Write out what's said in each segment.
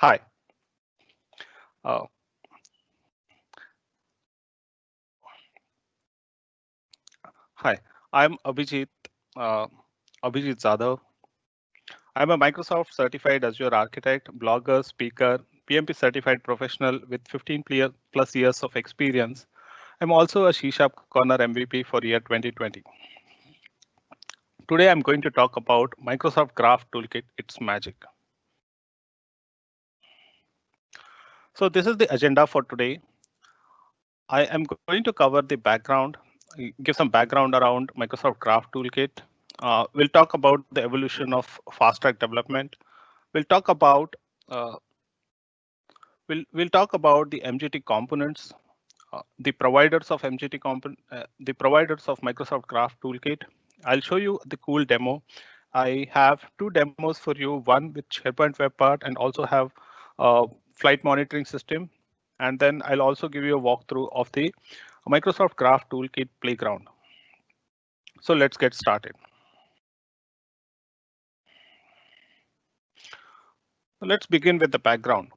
Hi. Uh, Hi, I'm uh, Abhijit Zadav. I'm a Microsoft certified Azure architect, blogger, speaker, PMP certified professional with 15 plus years of experience. I'm also a C# Corner MVP for year 2020. Today, I'm going to talk about Microsoft Graph Toolkit, its magic. So this is the agenda for today. I am going to cover the background, give some background around Microsoft Graph Toolkit. We'll talk about the evolution of fast track development. We'll talk about uh, we'll talk about the MGT components, the providers of the providers of Microsoft Graph Toolkit. I'll show you the cool demo. I have two demos for you, one with SharePoint Web Part and also have a flight monitoring system. And then I'll also give you a walkthrough of the Microsoft Graph Toolkit Playground. So let's get started. Let's begin with the background.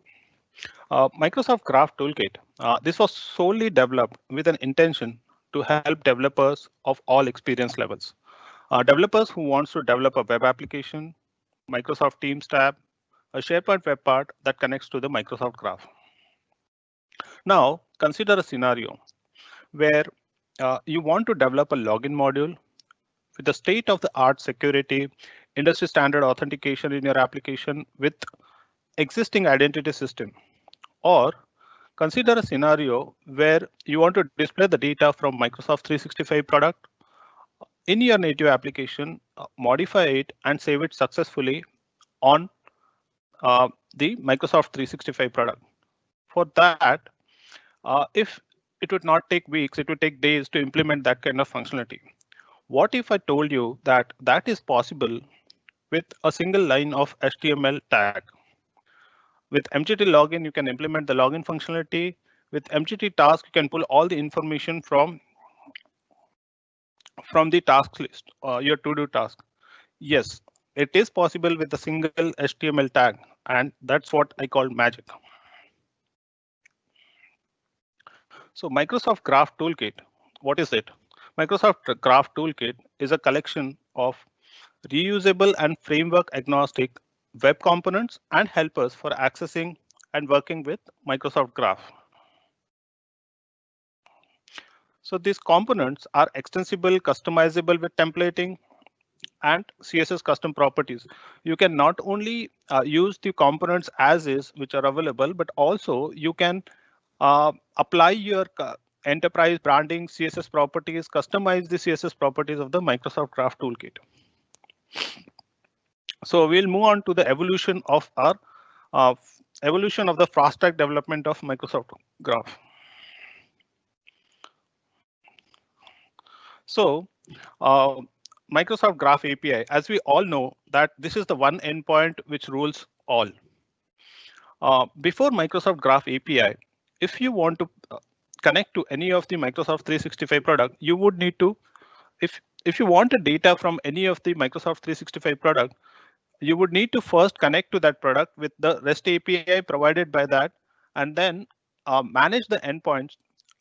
Microsoft Graph Toolkit. This was solely developed with an intention to help developers of all experience levels. Developers who wants to develop a web application, Microsoft Teams tab, a SharePoint web part that connects to the Microsoft Graph. Now, consider a scenario where you want to develop a login module with the state-of-the-art security, industry standard authentication in your application with existing identity system. Or consider a scenario where you want to display the data from Microsoft 365 product in your native application, modify it and save it successfully on the Microsoft 365 product. For that, if it would not take weeks, it would take days to implement that kind of functionality. What if I told you that that is possible with a single line of HTML tag? With MGT login, you can implement the login functionality. With MGT task, you can pull all the information from the task list, your to-do task. Yes, it is possible with a single HTML tag, and that's what I call magic. So Microsoft Graph Toolkit, what is it? Microsoft Graph Toolkit is a collection of reusable and framework agnostic web components and helpers for accessing and working with Microsoft Graph. So these components are extensible, customizable with templating and CSS custom properties. You can not only use the components as is, which are available, but also you can apply your enterprise branding CSS properties, customize the CSS properties of the Microsoft Graph Toolkit. So we'll move on to the evolution of our evolution of the fast track development of Microsoft Graph. So Microsoft Graph API, as we all know that this is the one endpoint which rules all. Before Microsoft Graph API, if you want to connect to any of the Microsoft 365 product, you would need to, if you want the data from any of the Microsoft 365 product, you would need to first connect to that product with the REST API provided by that, and then manage the endpoints,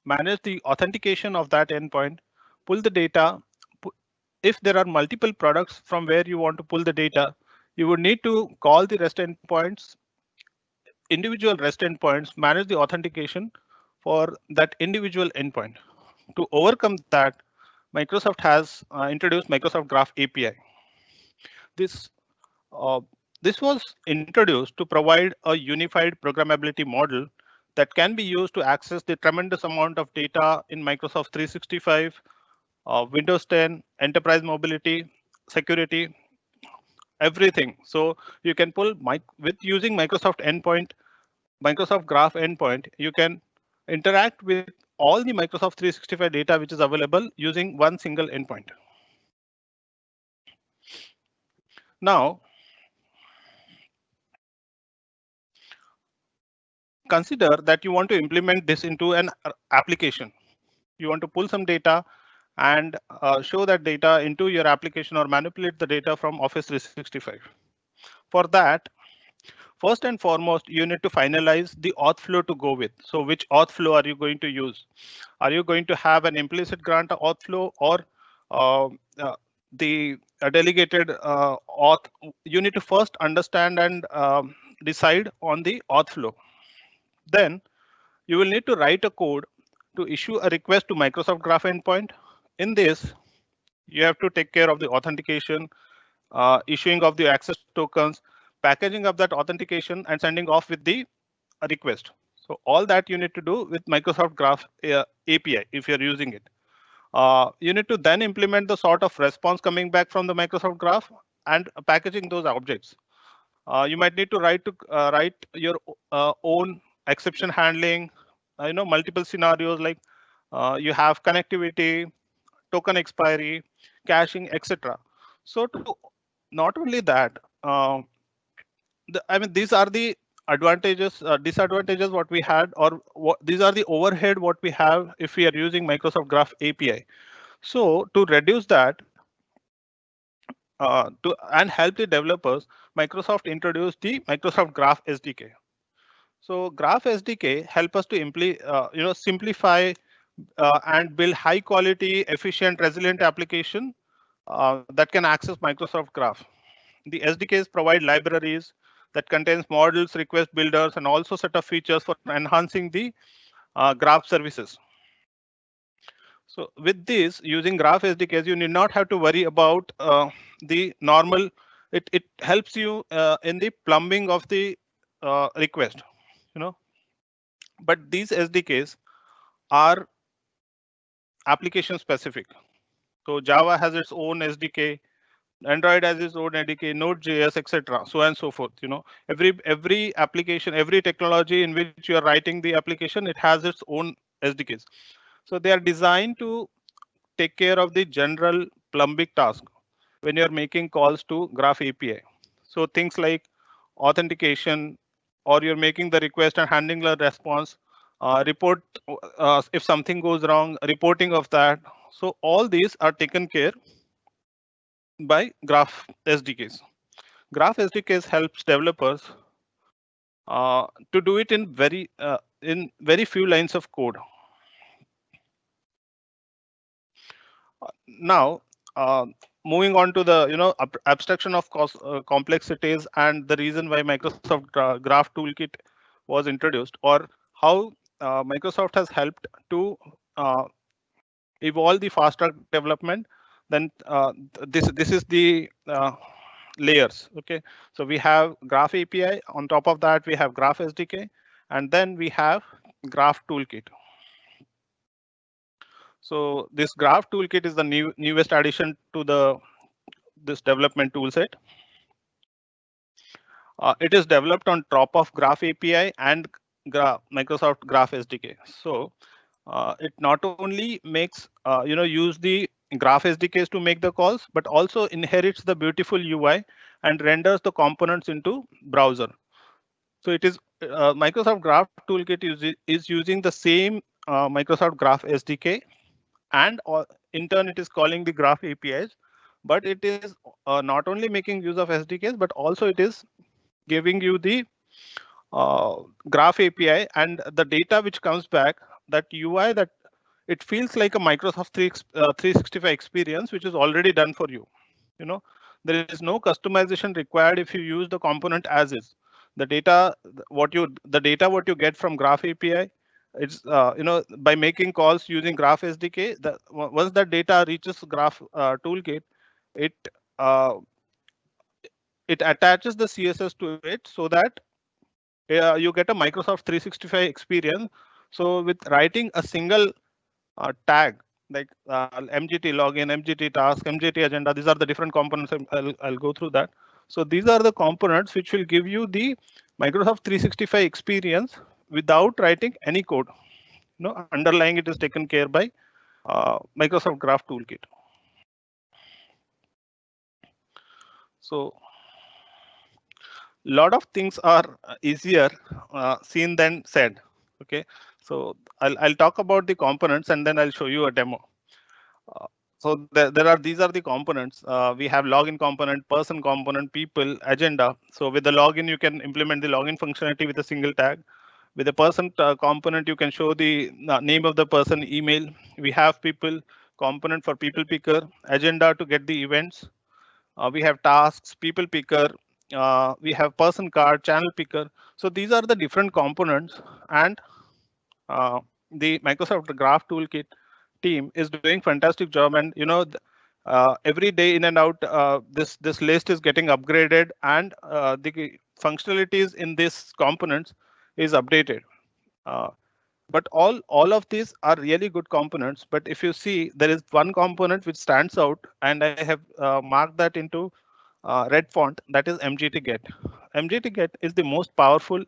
manage the authentication of that endpoint, pull the data. If there are multiple products from where you want to pull the data, you would need to call the REST endpoints, individual REST endpoints, manage the authentication for that individual endpoint. To overcome that, Microsoft has introduced Microsoft Graph API. This uh, this was introduced to provide a unified programmability model that can be used to access the tremendous amount of data in Microsoft 365, Windows 10, enterprise mobility, security, everything. So you can pull with using Microsoft endpoint, Microsoft Graph endpoint, you can interact with all the Microsoft 365 data which is available using one single endpoint. Now, consider that you want to implement this into an application. You want to pull some data and show that data into your application or manipulate the data from Office 365. For that, First and foremost, you need to finalize the auth flow to go with. So which auth flow are you going to use? Are you going to have an implicit grant auth flow or uh, uh, the delegated auth? You need to first understand and decide on the auth flow. Then you will need to write a code to issue a request to Microsoft Graph Endpoint. In this, you have to take care of the authentication, issuing of the access tokens, packaging up that authentication, and sending off with the request. So all that you need to do with Microsoft Graph API if you're using it. You need to then implement the sort of response coming back from the Microsoft Graph and packaging those objects. You might need to write your own exception handling. Multiple scenarios like you have connectivity, token expiry, caching, etc. So to not only that, these are the advantages, disadvantages what we had, or these are the overhead what we have if we are using Microsoft Graph API. So to reduce that, and help the developers, Microsoft introduced the Microsoft Graph SDK. So Graph SDK help us to simplify and build high quality, efficient, resilient application that can access Microsoft Graph. The SDKs provide libraries that contains models, request builders, and also set of features for enhancing the Graph services. So with this, using Graph SDKs, you need not have to worry about the normal. It helps you in the plumbing of the request, But these SDKs are application specific. So Java has its own SDK, Android has its own SDK, Node.js, etc. So and so forth. Every application, every technology in which you are writing the application, it has its own SDKs. So they are designed to take care of the general plumbing task when you're making calls to Graph API. So things like authentication, or you're making the request and handling the response, report if something goes wrong, reporting of that. So all these are taken care by Graph SDKs. Graph SDKs helps developers to do it in very few lines of code. Now, moving on to the abstraction of complexities and the reason why Microsoft Graph Toolkit was introduced, or how Microsoft has helped to evolve the fast track development. Then this is the layers. Okay, so we have Graph API. On top of that, we have Graph SDK, and then we have Graph Toolkit. So this Graph Toolkit is the newest addition to this development toolset. It is developed on top of Graph API and Microsoft Graph SDK. So it not only makes use the Graph SDKs to make the calls, but also inherits the beautiful UI and renders the components into browser. So it is Microsoft Graph Toolkit is using the same Microsoft Graph SDK, and in turn it is calling the Graph APIs. But it is not only making use of SDKs, but also it is giving you the Graph API and the data which comes back, that UI, that it feels like a Microsoft 365 experience, which is already done for you. There is no customization required if you use the component as is. The data what you get from Graph API, it's by making calls using Graph SDK. Once that data reaches Graph Toolkit, it attaches the CSS to it so that you get a Microsoft 365 experience. So with writing a single tag like MGT login, MGT task, MGT agenda, these are the different components. I'll go through that. So these are the components which will give you the Microsoft 365 experience without writing any code. Underlying it is taken care by Microsoft Graph Toolkit. So lot of things are easier seen than said. Okay, so I'll talk about the components and then I'll show you a demo. So these are the components. We have login component, person component, people, agenda. So with the login, you can implement the login functionality with a single tag. With the person component, you can show the name of the person, email. We have people component for people picker, agenda to get the events. We have tasks, people picker. We have person card, channel picker. So these are the different components, and the Microsoft Graph Toolkit team is doing fantastic job. And every day in and out, this list is getting upgraded, and the functionalities in these components is updated. Uh, but all of these are really good components. But if you see, there is one component which stands out, and I have marked that into red font. That is MGT Get. MGT Get is the most powerful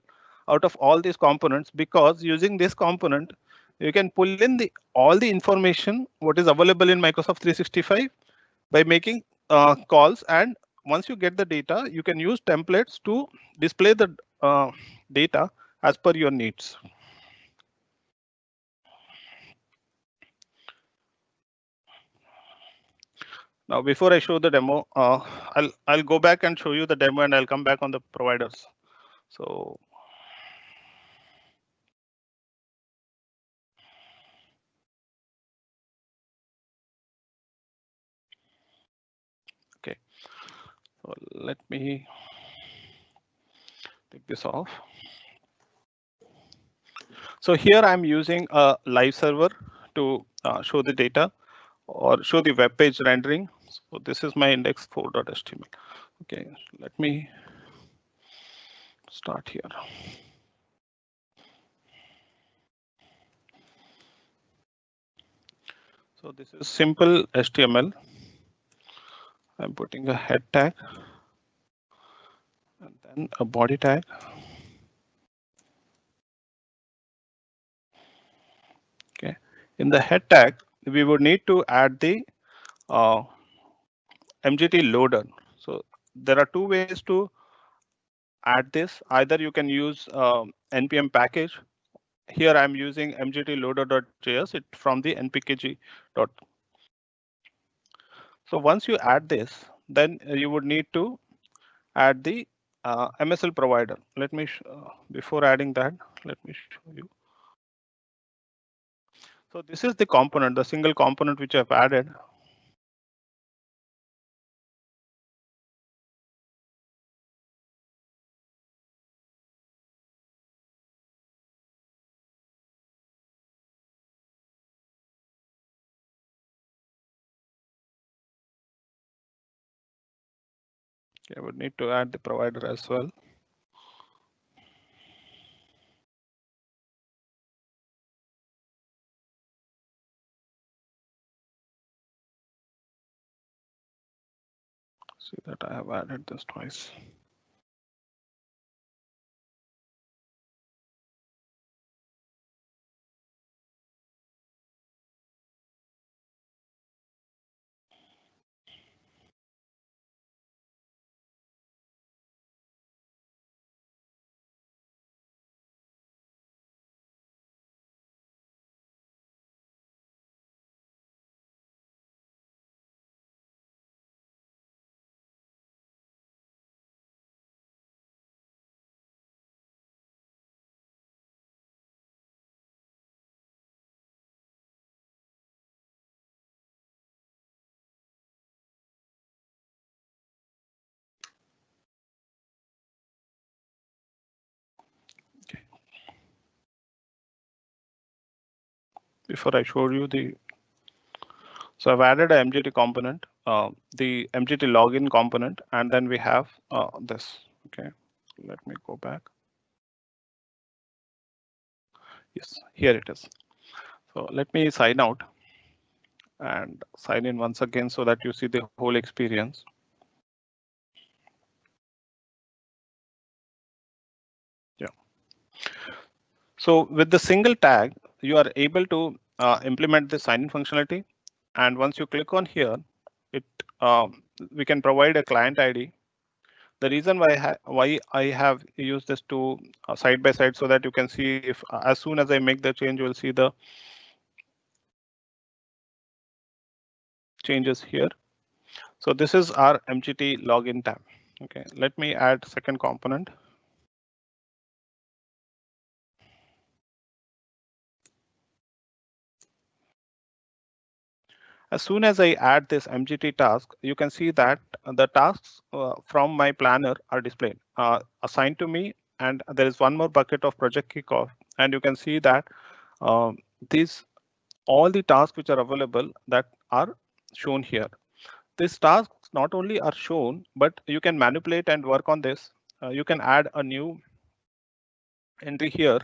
out of all these components, because using this component, you can pull in all the information what is available in Microsoft 365 by making calls. And once you get the data, you can use templates to display the data as per your needs. Now, before I show the demo, I'll go back and show you the demo, and I'll come back on the providers. So. Okay, so let me take this off. So here I'm using a live server to show the data or show the web page rendering. So this is my index4.html. Okay, let me start here. So this is simple HTML. I'm putting a head tag and then a body tag. Okay, in the head tag, we would need to add the MGT loader. So there are two ways to add this. Either you can use npm package. Here I'm using mgt loader.js it from the npkg. So once you add this, then you would need to add the MSL provider. Let me before adding that, let me show you. So this is the component, the single component which I've added. Okay, I would need to add the provider as well. See that I have added this twice. Okay. Before I show you the, so I've added a MGT component, the MGT login component, and then we have this. Okay, let me go back. Yes, here it is. So let me sign out and sign in once again so that you see the whole experience. Yeah. So with the single tag, you are able to implement the sign-in functionality. And once you click on here, it we can provide a client ID. The reason why I have used this to side by side so that you can see if as soon as I make the change, you will see the changes here. So this is our MGT login tab. Okay, let me add second component. As soon as I add this MGT task, you can see that the tasks from my planner are displayed, assigned to me, and there is one more bucket of project kickoff. And you can see that these all the tasks which are available that are shown here. These tasks not only are shown, but you can manipulate and work on this. You can add a new entry here.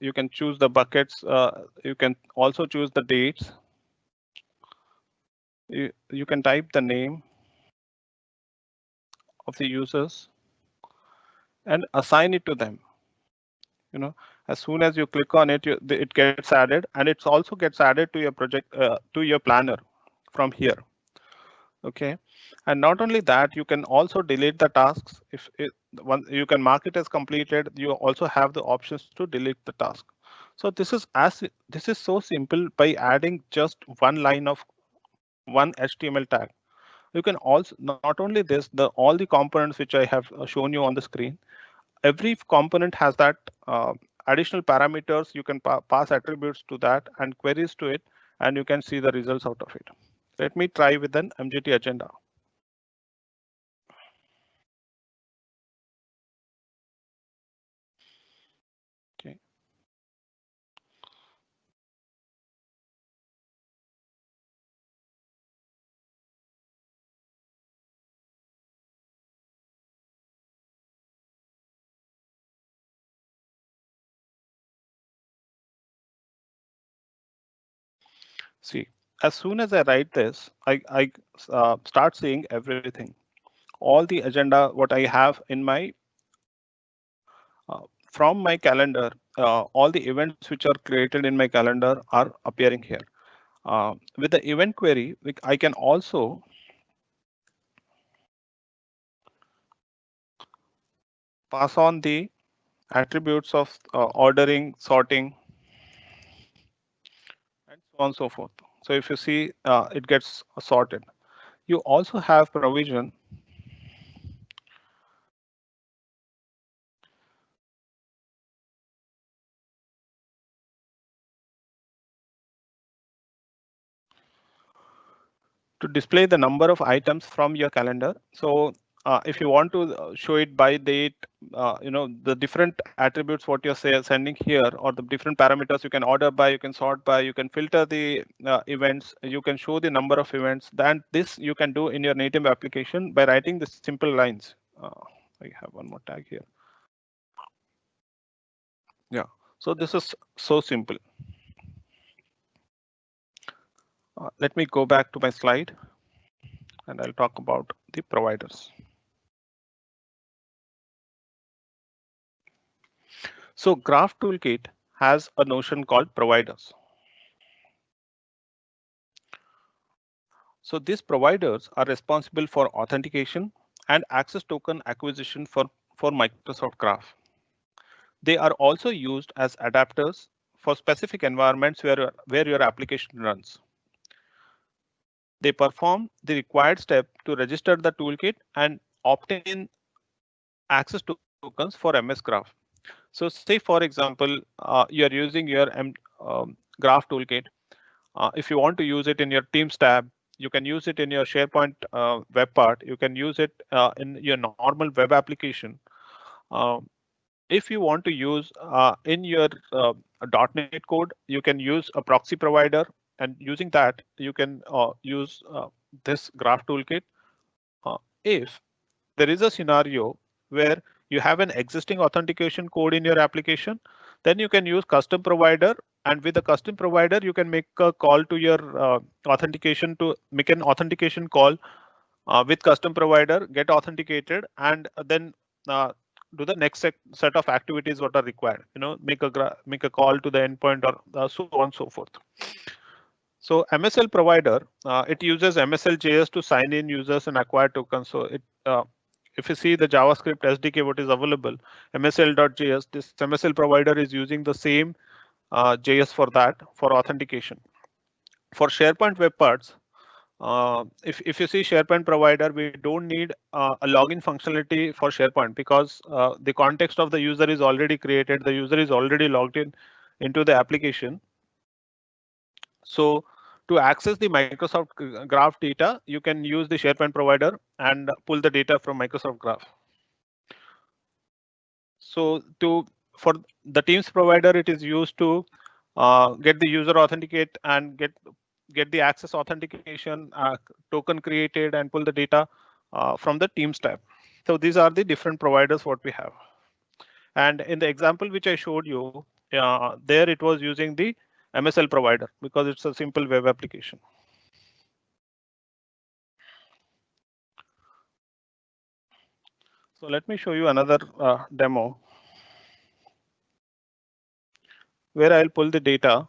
You can choose the buckets. You can also choose the dates. You can type the name of the users and assign it to them. As soon as you click on it, it gets added, and it also gets added to your project, to your planner from here. Okay, and not only that, you can also delete the tasks. If you can mark it as completed, you also have the options to delete the task. So this is so simple by adding just one line of one HTML tag. You can also not only this, all the components which I have shown you on the screen. Every component has that additional parameters. You can pass attributes to that and queries to it, and you can see the results out of it. Let me try with an MGT agenda. Okay. See, as soon as I write this, I start seeing everything. All the agenda, what I have in my from my calendar, all the events which are created in my calendar are appearing here. With the event query, I can also pass on the attributes of ordering, sorting, and so on and so forth. So if you see, it gets sorted. You also have provision to display the number of items from your calendar. So if you want to show it by date, the different attributes what you're sending here, or the different parameters, you can order by, you can sort by, you can filter the events, you can show the number of events. Then this you can do in your native application by writing the simple lines. I have one more tag here. Yeah, so this is so simple. Let me go back to my slide and I'll talk about the providers. So Graph Toolkit has a notion called providers. So these providers are responsible for authentication and access token acquisition for Microsoft Graph. They are also used as adapters for specific environments where your application runs. They perform the required step to register the toolkit and obtain access to tokens for MS Graph. So say, for example, you're using your Graph Toolkit. If you want to use it in your Teams tab, you can use it in your SharePoint web part. You can use it in your normal web application. If you want to use in your .NET code, you can use a proxy provider, and using that, you can use this Graph Toolkit. If there is a scenario where you have an existing authentication code in your application, then you can use custom provider. And with the custom provider, you can make a call to your authentication to make an authentication call with custom provider, get authenticated, and then do the next set of activities what are required. Make a call to the endpoint, or so on and so forth. So MSL provider, it uses MSL JS to sign in users and acquire tokens. So if you see the JavaScript SDK, what is available, MSL.js, this MSL provider is using the same JS for that for authentication. For SharePoint web parts, if you see SharePoint provider, we don't need a login functionality for SharePoint because the context of the user is already created. The user is already logged in into the application. So to access the Microsoft Graph data, you can use the SharePoint provider and pull the data from Microsoft Graph. So for the Teams provider, it is used to get the user authenticate and get the access authentication token created and pull the data from the Teams tab. So these are the different providers what we have. And in the example which I showed you, there it was using the MSL provider because it's a simple web application. So let me show you another demo where I'll pull the data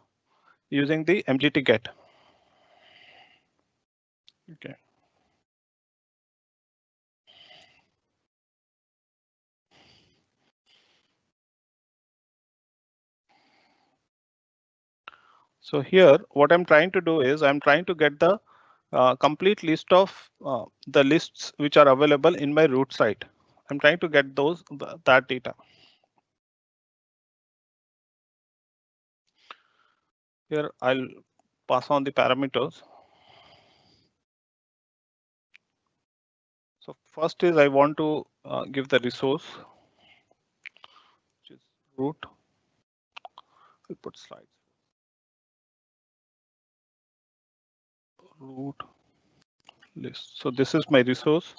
using the MGT get. Okay. So here, what I'm trying to do is I'm trying to get the complete list of the lists which are available in my root site. I'm trying to get that data. Here I'll pass on the parameters. So first is I want to give the resource, which is root. I'll put slides. Root list. So this is my resource.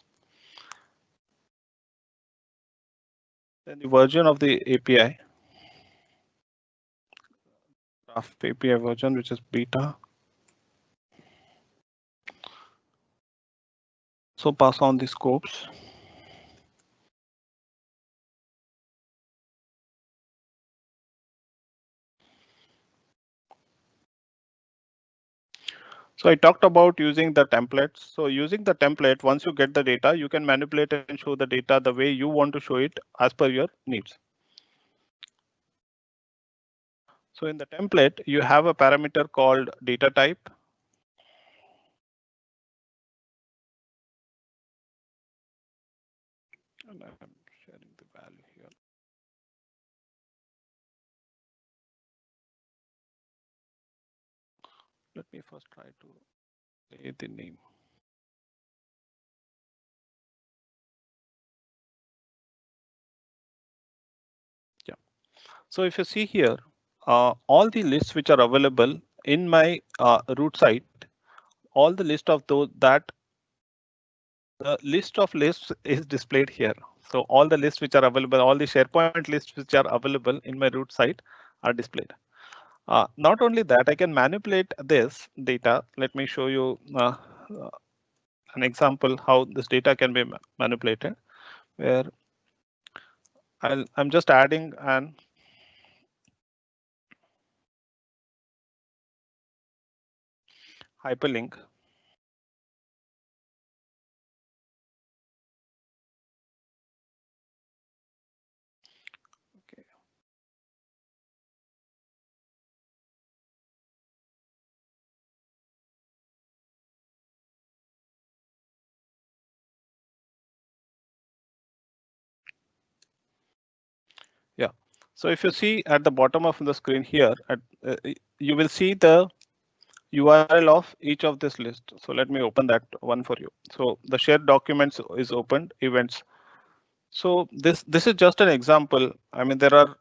Then the version of the API. Graph API version, which is beta. So pass on the scopes. So I talked about using the templates. So using the template, once you get the data, you can manipulate and show the data the way you want to show it as per your needs. So in the template, you have a parameter called data type. And I'm sharing the value here. Let me first try to say the name. Yeah. So if you see here, all the lists which are available in my root site, all the list of those the list of lists is displayed here. So all the lists which are available, all the SharePoint lists which are available in my root site are displayed. Not only that, I can manipulate this data. Let me show you an example how this data can be manipulated, where I'm just adding an hyperlink. Okay. Yeah. So if you see at the bottom of the screen here, you will see the URL of each of this list. So let me open that one for you. So the shared documents is opened, events. So this is just an example. I mean, there are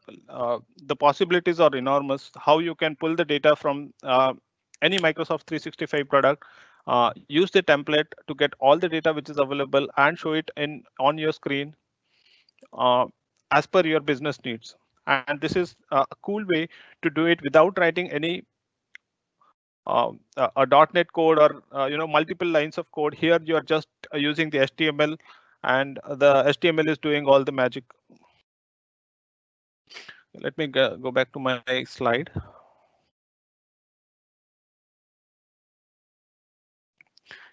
the possibilities are enormous. How you can pull the data from any Microsoft 365 product, use the template to get all the data which is available and show it on your screen uh, as per your business needs. And this is a cool way to do it without writing any a .NET code or multiple lines of code. Here you are just using the HTML, and the HTML is doing all the magic. Let me go back to my slide.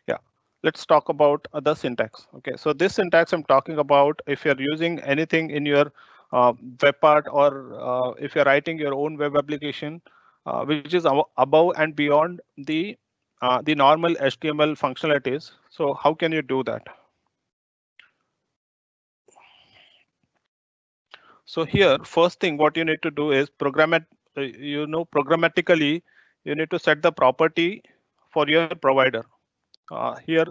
Yeah. let's talk about the syntax. Okay, so this syntax I'm talking about, if you're using anything in your web part, or if you're writing your own web application, which is above and beyond the normal HTML functionalities. So how can you do that? So here, first thing what you need to do is programmatically, you need to set the property for your provider. Here,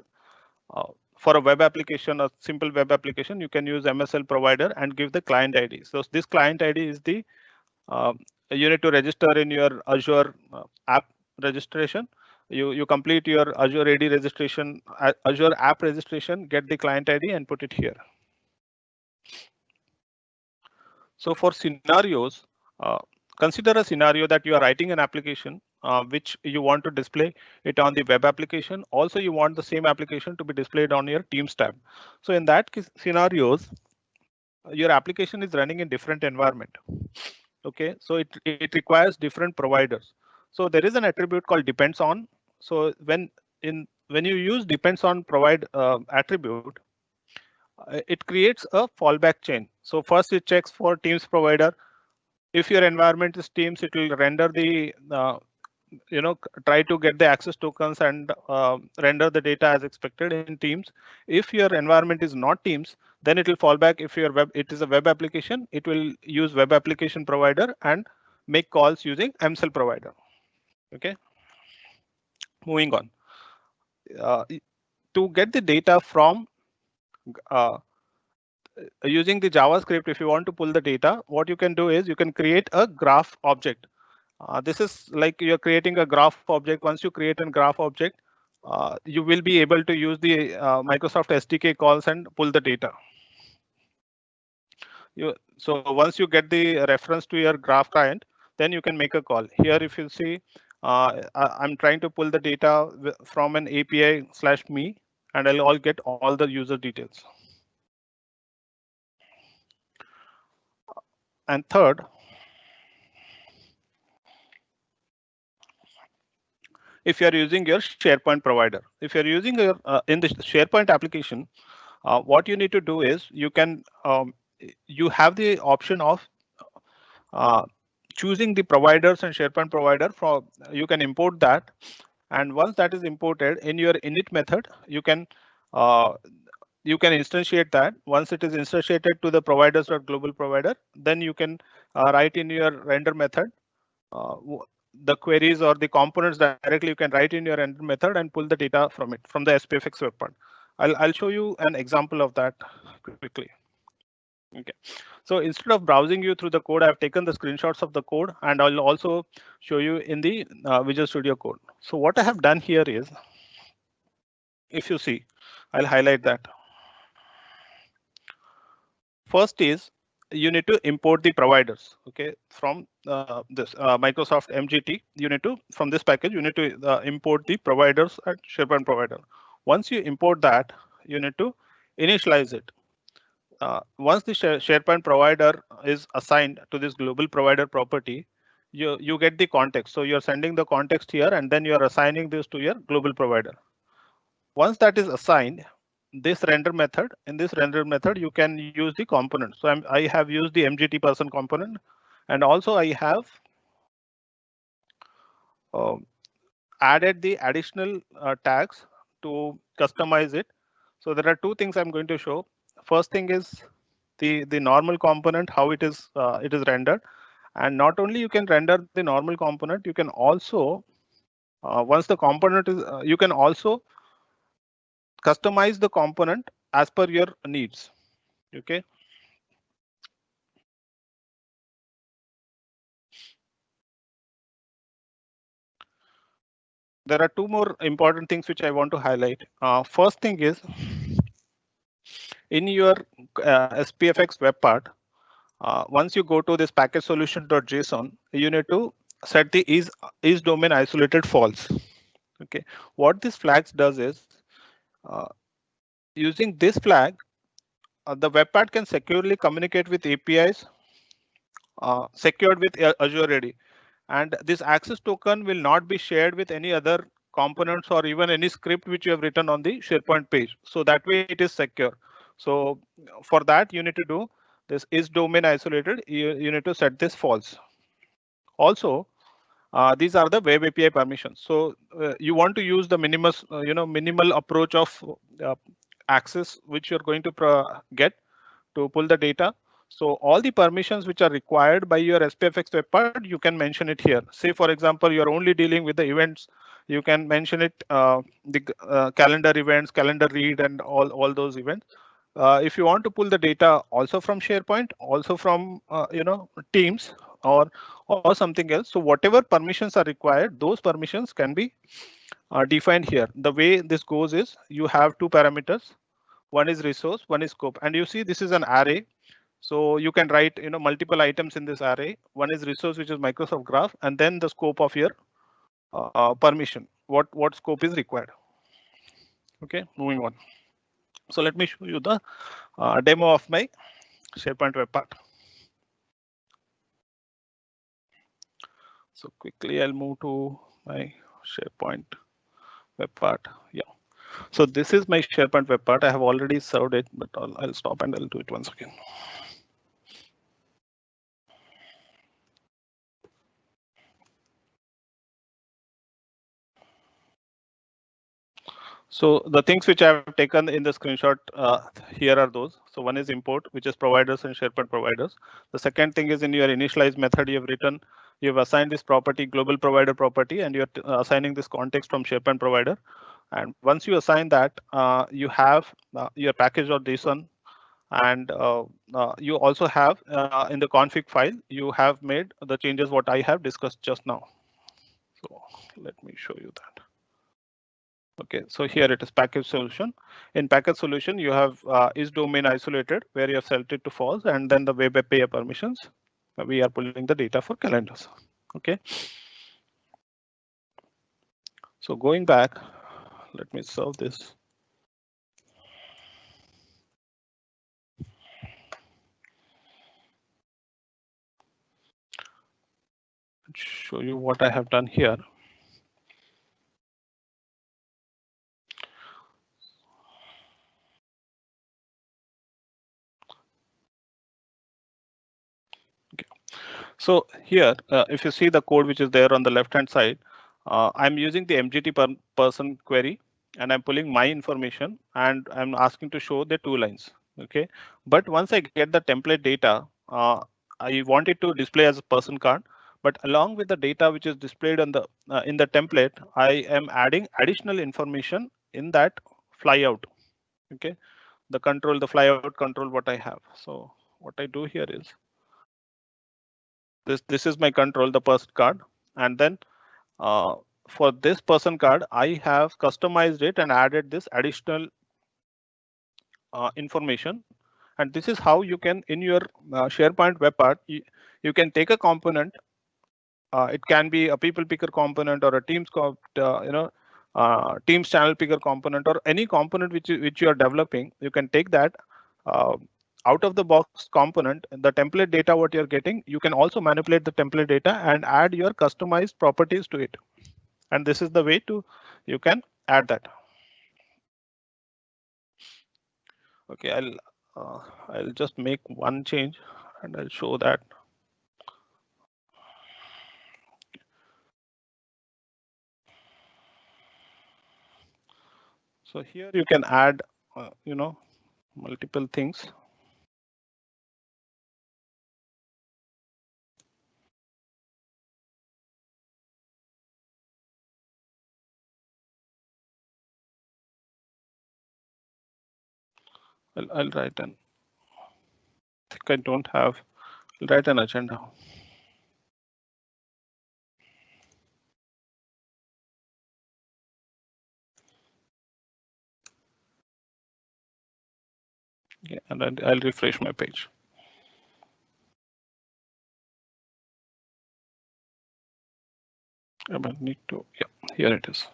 uh, for a web application, a simple web application, you can use MSL provider and give the client ID. So this client ID is the you need to register in your Azure app registration. You complete your Azure AD registration, Azure app registration, get the client ID and put it here. So for scenarios, uh, consider a scenario that you are writing an application which you want to display it on the web application. Also, you want the same application to be displayed on your Teams tab. So in that scenarios, your application is running in different environment. Okay, so it requires different providers. So there is an attribute called depends on. So when you use depends on provide attribute, it creates a fallback chain. So first it checks for Teams provider. If your environment is Teams, it will render the try to get the access tokens and render the data as expected in Teams. If your environment is not Teams, then it will fall back. If your it is a web application, it will use web application provider and make calls using MSL provider. Okay, moving on. To get the data from using the JavaScript, if you want to pull the data, what you can do is you can create a graph object. This is like you're creating a graph object. Once you create a graph object, you will be able to use the Microsoft SDK calls and pull the data. So once you get the reference to your graph client, then you can make a call. Here, if you see, I'm trying to pull the data from an API/me, and I'll get all the user details. And third, if you're using your SharePoint provider, if you're using your in the SharePoint application, what you need to do is you have the option of choosing the providers and SharePoint provider. You can import that, and once that is imported in your init method, you can instantiate that. Once it is instantiated to the providers.global provider, then you can write in your render method the queries or the components directly. You can write in your render method and pull the data from it, from the SPFX web part. I'll show you an example of that quickly. Okay, so instead of browsing you through the code, I've taken the screenshots of the code, and I'll also show you in the Visual Studio Code. So what I have done here is, if you see, I'll highlight that. First is you need to import the providers. Okay, from this Microsoft MGT, you need to, from this package, you need to import the providers at SharePoint provider. Once you import that, you need to initialize it. Once the SharePoint provider is assigned to this global provider property, you get the context. So you're sending the context here, and then you're assigning this to your global provider. Once that is assigned, this render method, in this render method, you can use the component. So I have used the MGT person component, and also I have added the additional tags to customize it. So there are two things I'm going to show. First thing is the normal component, how it is rendered, and not only you can render the normal component, you can also once the component is you can also customize the component as per your needs. Okay. There are two more important things which I want to highlight. First thing is, in your SPFX web part, once you go to this package solution.json, you need to set the is domain isolated false. Okay, what this flags does is, using this flag, the web part can securely communicate with APIs secured with Azure AD, and this access token will not be shared with any other components or even any script which you have written on the SharePoint page. So that way it is secure. So for that, you need to do this is domain isolated. You need to set this false. Also, these are the web API permissions. So you want to use the minimal approach of access which you're going to get to pull the data. So all the permissions which are required by your SPFX web part, you can mention it here. Say, for example, you're only dealing with the events. You can mention it, the calendar events, calendar read, and all those events. If you want to pull the data also from SharePoint, also from Teams or something else. So whatever permissions are required, those permissions can be defined here. The way this goes is you have two parameters. One is resource, one is scope, and you see this is an array. So you can write multiple items in this array. One is resource, which is Microsoft Graph, and then the scope of your permission. What scope is required? Okay, moving on. So let me show you the demo of my SharePoint web part. So quickly, I'll move to my SharePoint web part. Yeah. So this is my SharePoint web part. I have already served it, but I'll stop and I'll do it once again. So the things which I have taken in the screenshot here are those. So one is import, which is providers and SharePoint providers. The second thing is in your initialize method, you have written, you have assigned this property, global provider property, and you're assigning this context from SharePoint provider. And once you assign that, you have your package.json, and you also have in the config file, you have made the changes what I have discussed just now. So let me show you that. Okay, so here it is package solution. In package solution, you have is domain isolated, where you have set it to false, and then the web API permissions. We are pulling the data for calendars. Okay. So going back, let me solve this. Show you what I have done here. So here, if you see the code which is there on the left hand side, I'm using the MGT person query, and I'm pulling my information, and I'm asking to show the two lines. Okay, but once I get the template data, I want it to display as a person card. But along with the data which is displayed on the in the template, I am adding additional information in that flyout. Okay, the control, the flyout control, what I have. So what I do here is this is my control, the person card, and then for this person card, I have customized it and added this additional information. And this is how you can, in your SharePoint web part, you can take a component. It can be a people picker component or a Teams channel picker component, or any component which you are developing. You can take that out of the box component, the template data what you're getting. You can also manipulate the template data and add your customized properties to it. And this is the way you can add that. Okay, I'll just make one change and I'll show that. So here you can add, multiple things. I'll write an. I think I don't have. I'll write an agenda. Yeah, and I'll refresh my page. I might need to. Yeah, here it is.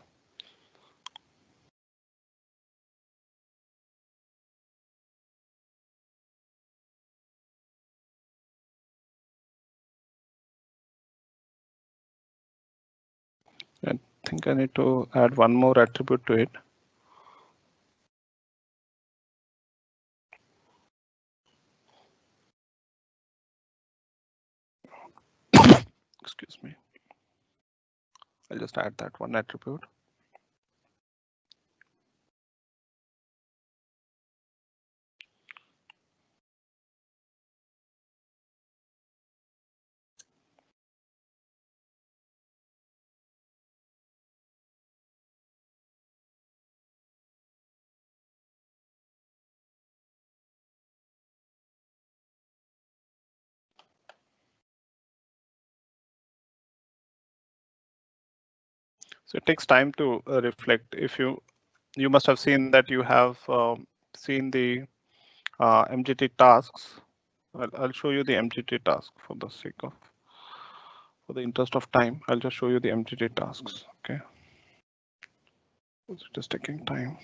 And think I need to add one more attribute to it. Excuse me. I'll just add that one attribute. So it takes time to reflect. If you must have seen that you have seen the MGT tasks. I'll show you the MGT task for the sake of, for the interest of time. I'll just show you the MGT tasks. Okay. It is taking time.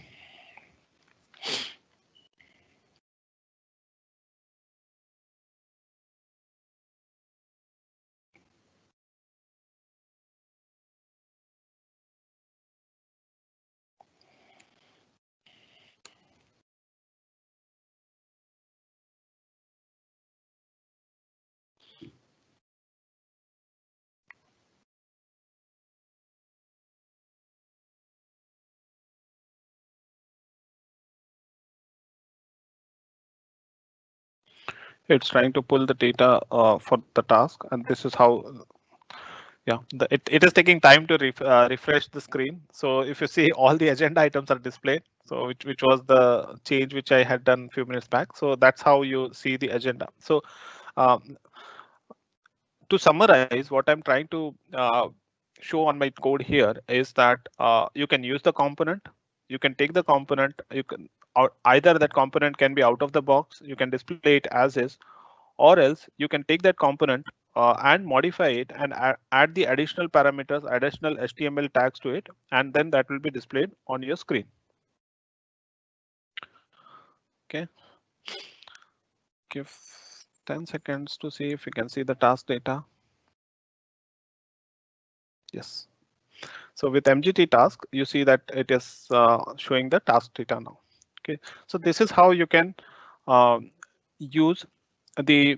It's trying to pull the data for the task, and this is how. Yeah, it is taking time to refresh the screen. So if you see, all the agenda items are displayed. So which was the change which I had done a few minutes back. So that's how you see the agenda. So to summarize, what I'm trying to show on my code here is that you can use the component. You can take the component. You can either that component can be out of the box. You can display it as is, or else you can take that component and modify it and add the additional parameters, additional HTML tags to it, and then that will be displayed on your screen. Okay. Give 10 seconds to see if you can see the task data. Yes. So with MGT task, you see that it is showing the task data now. Okay. So this is how you can use the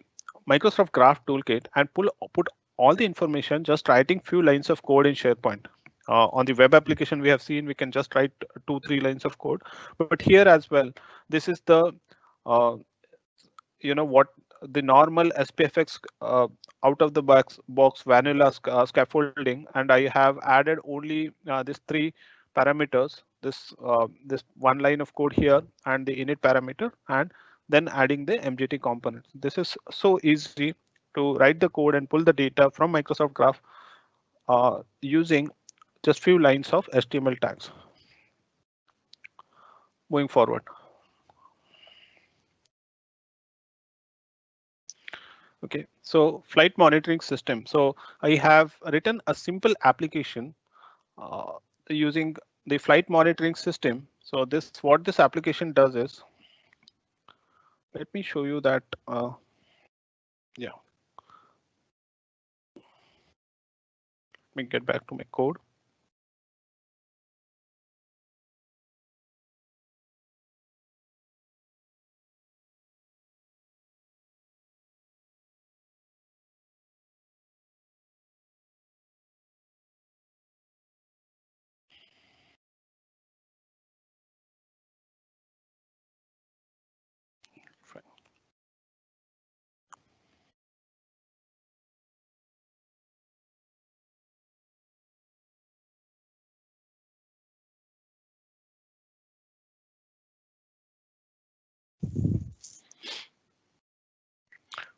Microsoft Graph Toolkit and put all the information, just writing few lines of code in SharePoint. On the web application we have seen, we can just write 2-3 lines of code, but here as well, this is the what the normal SPFX out of the box vanilla scaffolding, and I have added only these 3 parameters, this one line of code here and the init parameter, and then adding the MGT components. This is so easy to write the code and pull the data from Microsoft Graph using just few lines of HTML tags. Moving forward. Okay, so flight monitoring system. So I have written a simple application using the flight monitoring system. So what this application does is, let me show you that. Yeah. Let me get back to my code. Fine.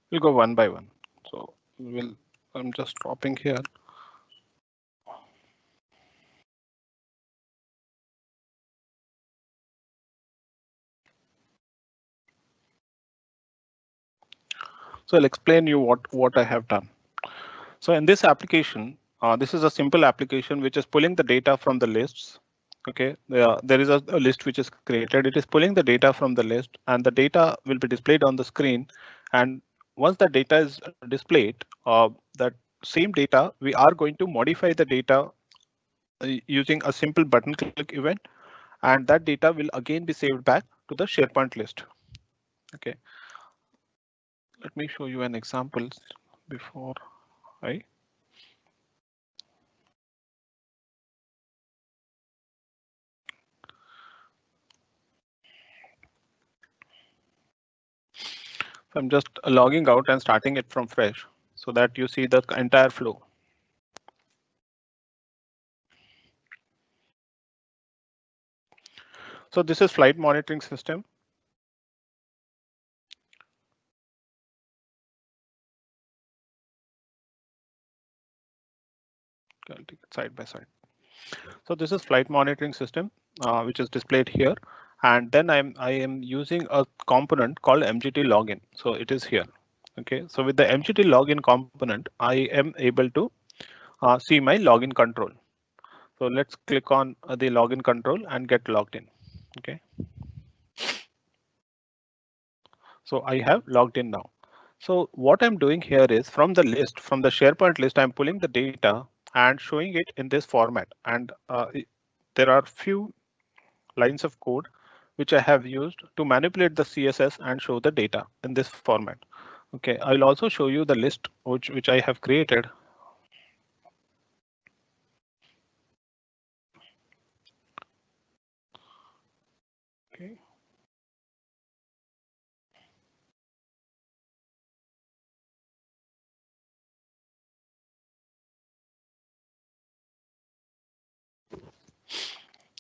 We'll go one by one. So I'm just dropping here. So I'll explain you what I have done. So in this application, this is a simple application which is pulling the data from the lists. Okay, there is a list which is created. It is pulling the data from the list, and the data will be displayed on the screen. And once the data is displayed, that same data, we are going to modify the data using a simple button click event, and that data will again be saved back to the SharePoint list. Okay, let me show you an example before I. So I'm just logging out and starting it from fresh so that you see the entire flow. So this is flight monitoring system. I'll take it side by side. So this is flight monitoring system, which is displayed here. And then I am using a component called MGT login. So it is here. OK, so with the MGT login component, I am able to see my login control. So let's click on the login control and get logged in. OK, so I have logged in now. So what I'm doing here is from the list, from the SharePoint list, I'm pulling the data and showing it in this format. And there are few lines of code which I have used to manipulate the CSS and show the data in this format. OK, I'll also show you the list which I have created. OK.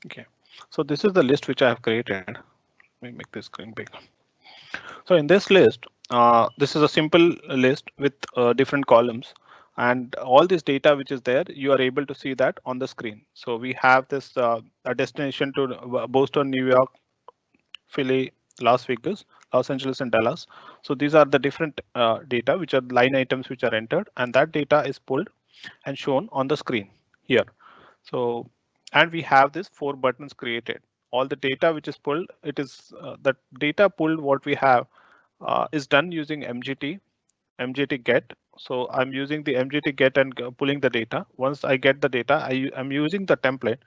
OK, so this is the list which I have created. Let me make this screen big. So in this list, this is a simple list with different columns, and all this data which is there, you are able to see that on the screen. So we have this a destination to Boston, New York, Philly, Las Vegas, Los Angeles, and Dallas. So these are the different data which are line items which are entered, and that data is pulled and shown on the screen here. So, and we have this 4 buttons created. All the data which is pulled, it is the data pulled what we have is done using MGT get. So I'm using the MGT get and pulling the data. Once I get the data, I'm using the template.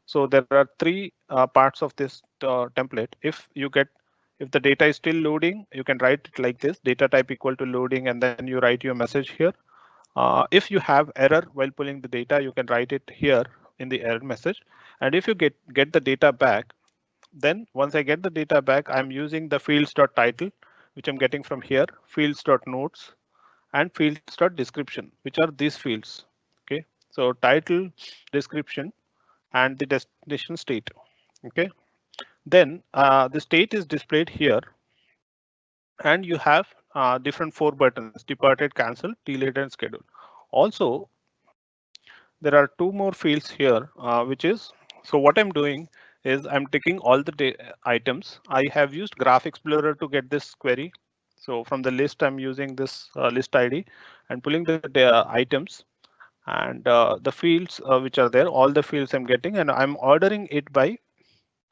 So there are 3 parts of this template. If the data is still loading, you can write it like this: data type equal to loading, and then you write your message here. If you have error while pulling the data, you can write it here in the error message. And if you get the data back, then once I get the data back, I'm using the fields.title, which I'm getting from here, fields.notes, and fields.description, which are these fields. OK, so title, description, and the destination state. OK, then the state is displayed here, and you have different 4 buttons: departed, cancel, delayed, and schedule. Also, there are 2 more fields here, which is, so what I'm doing is I'm taking all the items. I have used Graph Explorer to get this query. So from the list, I'm using this list ID and pulling the items and the fields which are there, all the fields I'm getting, and I'm ordering it by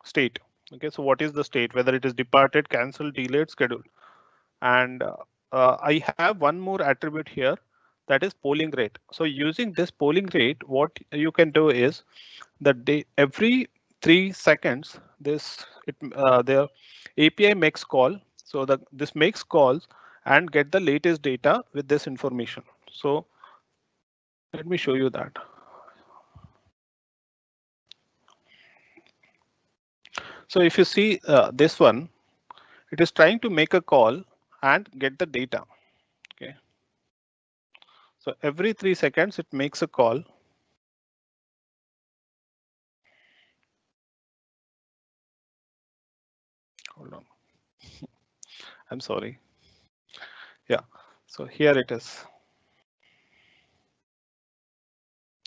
state. OK, so what is the state? Whether it is departed, cancel, delayed, schedule. And I have one more attribute here, that is polling rate. So using this polling rate, what you can do is that every 3 seconds, the API makes call. So this makes calls and get the latest data with this information. So let me show you that. So if you see this one, it is trying to make a call and get the data. OK, so every 3 seconds it makes a call. Hold on. I'm sorry. Yeah, so here it is.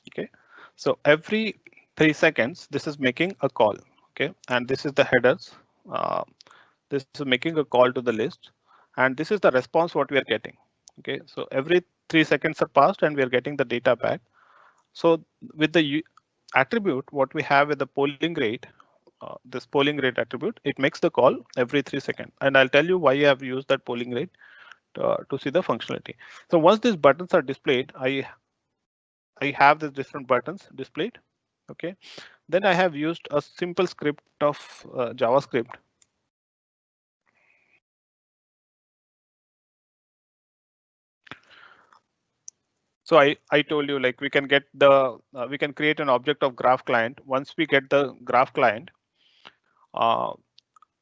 OK, so every 3 seconds, this is making a call. OK, and this is the headers. This is making a call to the list, and this is the response what we are getting. OK, so every 3 seconds are passed and we are getting the data back. So with the attribute, what we have with the polling rate, this polling rate attribute, it makes the call every 3 seconds. And I'll tell you why I have used that polling rate to see the functionality. So once these buttons are displayed, I have these different buttons displayed. Okay, then I have used a simple script of JavaScript. So I told you, like, we can get the we can create an object of graph client. Once we get the graph client, uh,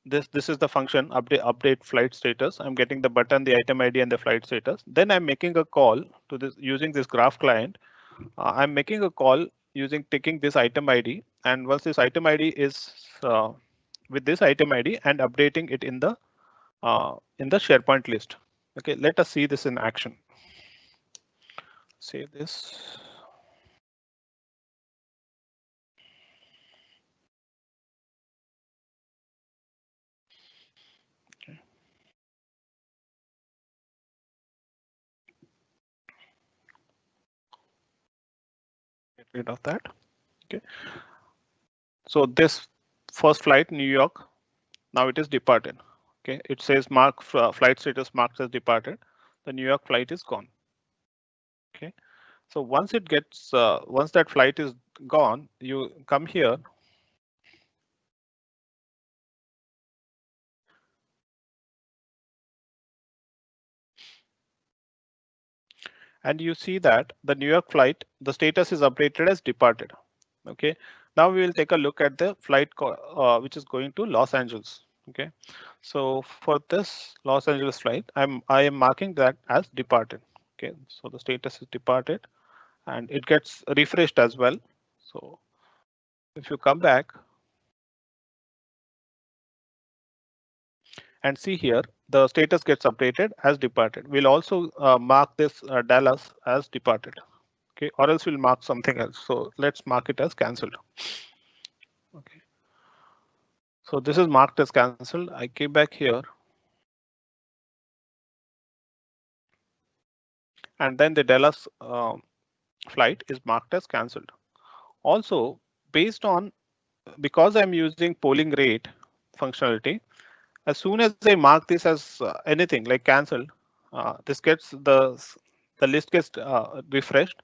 this is the function update flight status. I'm getting the button, the item ID, and the flight status. Then I'm making a call to this using this graph client. I'm making a call using taking this item ID, and once this item ID is with this item ID and updating it in the SharePoint list. Okay, let us see this in action. Save this. Get rid of that. Okay. So this first flight, New York, now it is departed. Okay, it says flight status marked as departed. The New York flight is gone. Okay, so once it gets once that flight is gone, you come here. And you see that the New York flight, the status is updated as departed. Okay, now we will take a look at the flight which is going to Los Angeles. Okay, so for this Los Angeles flight, I am marking that as departed. Okay, so the status is departed, and it gets refreshed as well. So if you come back and see here, the status gets updated as departed. We'll also mark this Dallas as departed. Okay, or else we'll mark something else. So let's mark it as cancelled. Okay, so this is marked as cancelled. I came back here, and then the Dallas flight is marked as cancelled. Also, based on because I'm using polling rate functionality, as soon as I mark this as anything like cancelled, this gets the list gets refreshed,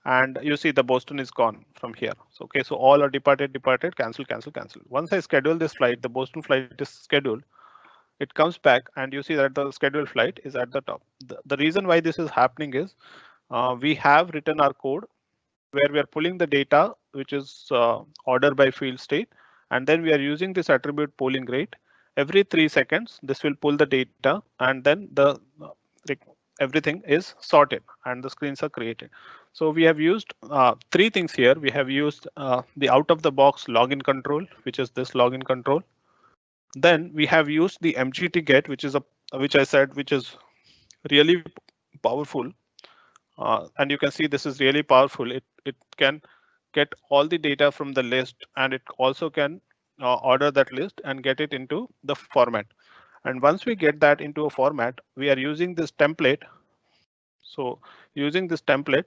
and you see the Boston is gone from here. So okay, so all are departed, cancel, cancel, cancel. Once I schedule this flight, the Boston flight is scheduled. It comes back, and you see that the scheduled flight is at the top. The reason why this is happening is we have written our code where we are pulling the data, which is order by field state, and then we are using this attribute polling rate. Every 3 seconds, this will pull the data, and then everything is sorted and the screens are created. So we have used 3 things here. We have used the out of the box login control, which is this login control. Then we have used the MGT get, which is which I said, which is really powerful. And you can see this is really powerful. It can get all the data from the list, and it also can order that list and get it into the format. And once we get that into a format, we are using this template. So using this template,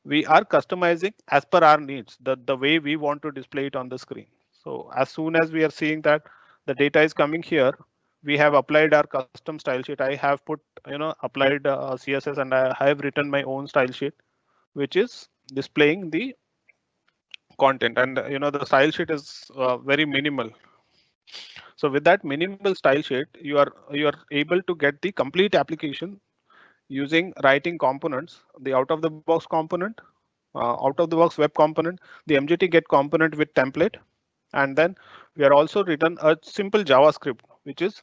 we are customizing as per our needs, the way we want to display it on the screen. So as soon as we are seeing that the data is coming here, we have applied our custom style sheet. I have put, applied CSS, and I have written my own style sheet, which is displaying the content. And the style sheet is very minimal. So with that minimal style sheet, you are able to get the complete application using writing components, the out of the box component, out of the box web component, the MGT get component with template, and then we are also written a simple JavaScript, which is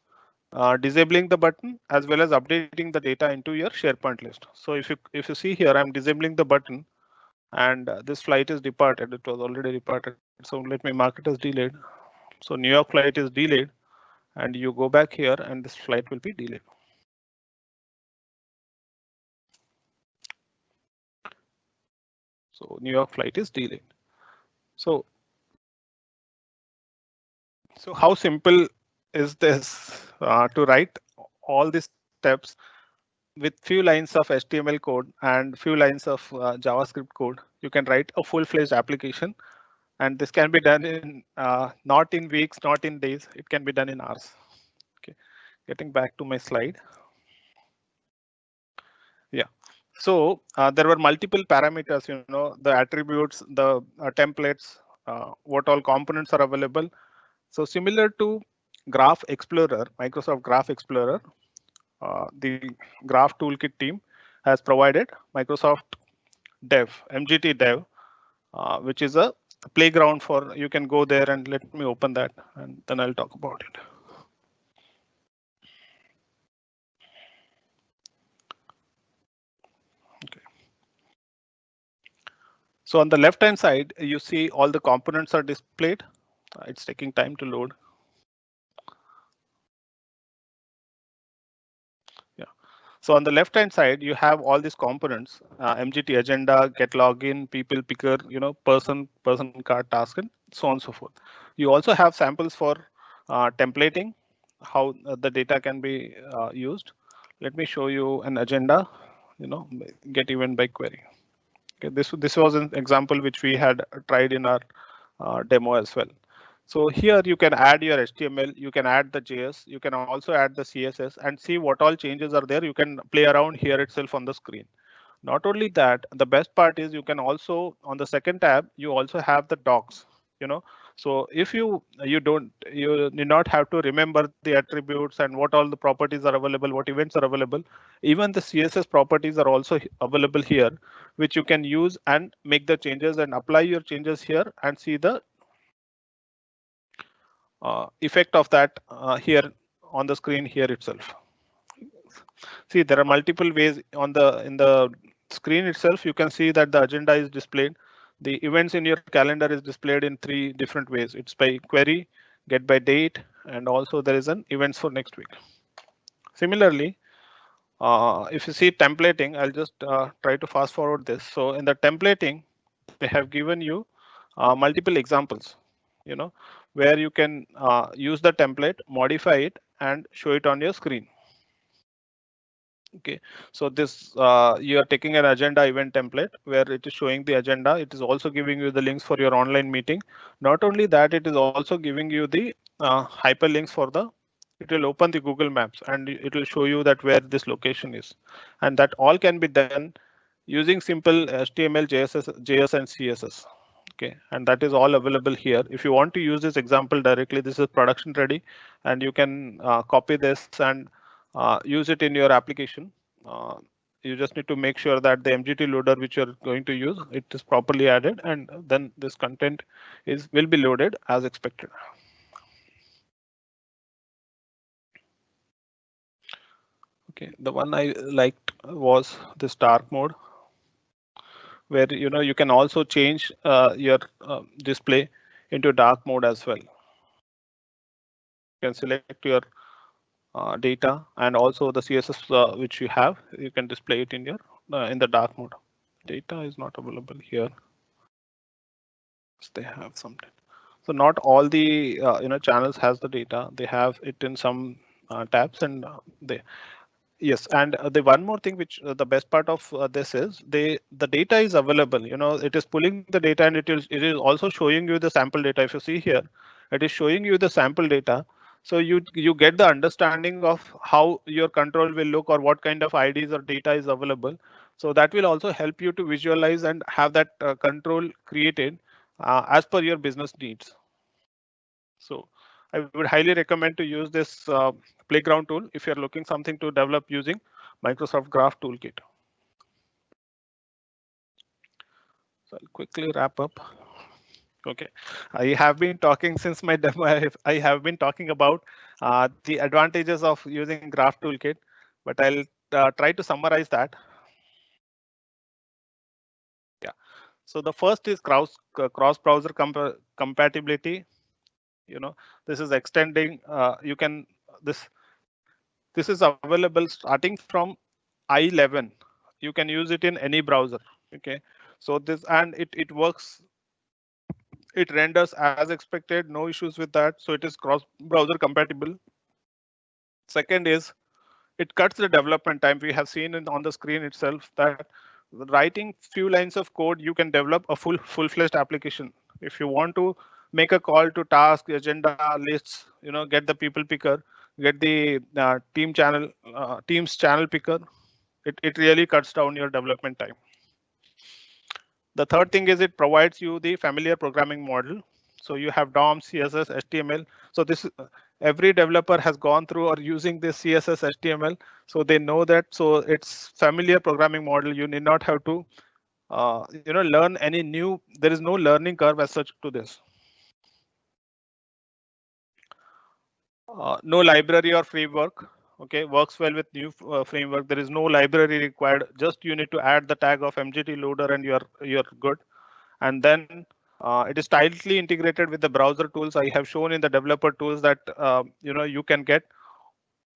disabling the button as well as updating the data into your SharePoint list. So if you see here, I'm disabling the button, and this flight is departed. It was already departed. So let me mark it as delayed. So New York flight is delayed, and you go back here, and this flight will be delayed. So New York flight is delayed. So how simple is this to write all these steps with few lines of HTML code and few lines of JavaScript code? You can write a full-fledged application, and this can be done in not in weeks, not in days. It can be done in hours. Okay, getting back to my slide. Yeah. So there were multiple parameters, the attributes, the templates, what all components are available. So similar to Graph Explorer, Microsoft Graph Explorer, the Graph Toolkit team has provided Microsoft Dev, MGT Dev, which is a playground for, you can go there, and let me open that and then I'll talk about it. Okay. So on the left hand side, you see all the components are displayed. It's taking time to load. Yeah. So on the left hand side, you have all these components: MGT agenda, get login, people picker, person card task, and so on and so forth. You also have samples for templating, how the data can be used. Let me show you an agenda. Get event by query. Okay, this was an example which we had tried in our demo as well. So here you can add your HTML, you can add the JS, you can also add the CSS and see what all changes are there. You can play around here itself on the screen. Not only that, the best part is you can also, on the second tab, you also have the docs. So if you need not have to remember the attributes and what all the properties are available, what events are available. Even the CSS properties are also available here, which you can use and make the changes and apply your changes here and see the effect of that here on the screen here itself. See, there are multiple ways in the screen itself. You can see that the agenda is displayed. The events in your calendar is displayed in 3 different ways. It's by query, get by date, and also there is an events for next week. Similarly, if you see templating, I'll just try to fast forward this. So in the templating, they have given you multiple examples, where you can use the template, modify it, and show it on your screen. Okay, so this you are taking an agenda event template where it is showing the agenda. It is also giving you the links for your online meeting. Not only that, it is also giving you the hyperlinks for the. It will open the Google Maps and it will show you that where this location is, and that all can be done using simple HTML, JS and CSS. Okay, and that is all available here. If you want to use this example directly, this is production ready, and you can copy this and use it in your application. You just need to make sure that the MGT loader which you're going to use, it is properly added, and then this content will be loaded as expected. Okay, the one I liked was this dark mode, where you can also change your display into dark mode as well. You can select your data and also the CSS which you have. You can display it in your in the dark mode. Data is not available here. They have something. So not all the channels has the data. They have it in some tabs, and they. Yes, and the one more thing which the best part of this is the data is available. It is pulling the data and it is also showing you the sample data. If you see here, it is showing you the sample data. So you get the understanding of how your control will look or what kind of IDs or data is available. So that will also help you to visualize and have that control created as per your business needs. So I would highly recommend to use this playground tool if you're looking something to develop using Microsoft Graph Toolkit. So I'll quickly wrap up. Okay, I have been talking since my demo. I have been talking about the advantages of using Graph Toolkit, but I'll try to summarize that. Yeah. So the first is cross-browser compatibility. This is extending. You can this is available starting from i11. You can use it in any browser. Okay, so this and it works. It renders as expected. No issues with that. So it is cross-browser compatible. Second is it cuts the development time. We have seen on the screen itself that writing few lines of code, you can develop a full-fledged application. If you want to make a call to task, agenda lists, get the people picker, get the Teams channel picker, it really cuts down your development time. The third thing is it provides you the familiar programming model. So you have DOM, CSS, HTML. So this every developer has gone through or using this CSS, HTML. So they know that. So it's familiar programming model. You need not have to learn any new. There is no learning curve as such to this. No library or framework. Okay, works well with new framework. There is no library required. Just you need to add the tag of MGT loader and you're good. And then it is tightly integrated with the browser tools. I have shown in the developer tools that you can get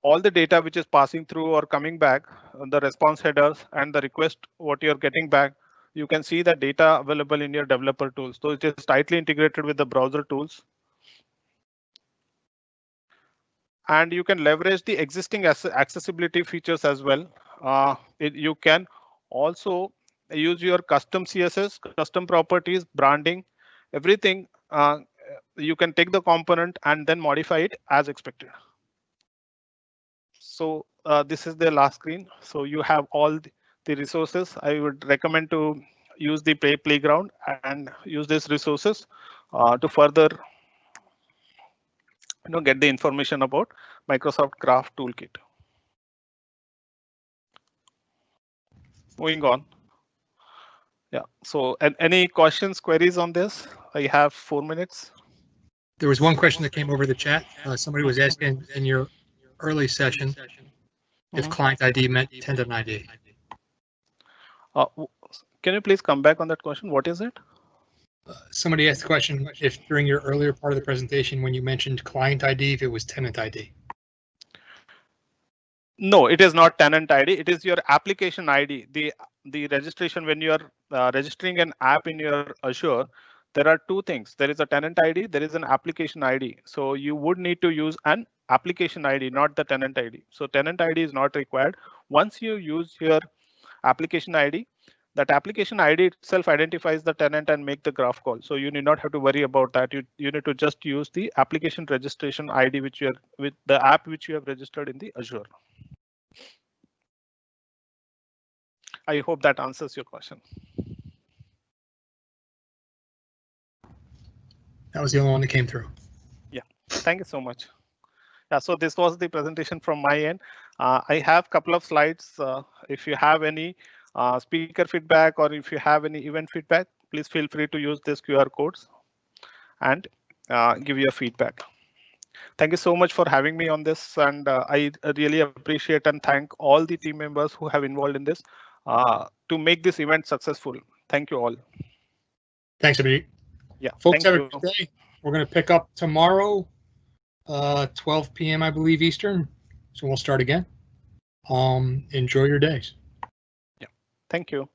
all the data which is passing through or coming back, the response headers and the request what you're getting back. You can see the data available in your developer tools. So it is tightly integrated with the browser tools. And you can leverage the existing accessibility features as well. You can also use your custom CSS, custom properties, branding, everything. You can take the component and then modify it as expected. So this is the last screen. So you have all the resources. I would recommend to use the playground and use these resources to further get the information about Microsoft Graph Toolkit. Moving on. Yeah, so any questions, queries on this? I have 4 minutes. There was one question that came over the chat. Somebody was asking in your early session if client ID meant tenant ID. Can you please come back on that question? What is it? Somebody asked the question if during your earlier part of the presentation, when you mentioned client ID, if it was tenant ID. No, it is not tenant ID. It is your application ID. The registration when you are registering an app in your Azure, there are two things. There is a tenant ID. There is an application ID. So you would need to use an application ID, not the tenant ID. So tenant ID is not required. Once you use your application ID, that application ID itself identifies the tenant and make the graph call. So you need not have to worry about that. You need to just use the application registration ID which you are with the app which you have registered in the Azure. I hope that answers your question. That was the only one that came through. Yeah, thank you so much. Yeah, so this was the presentation from my end. I have a couple of slides. If you have any speaker feedback or if you have any event feedback, please feel free to use these QR codes and give your feedback. Thank you so much for having me on this, and I really appreciate and thank all the team members who have involved in this to make this event successful. Thank you all. Thanks, Abhijit. Yeah, folks, have a good day. We're going to pick up tomorrow, 12 p.m. I believe Eastern. So we'll start again. Enjoy your days. Yeah, thank you.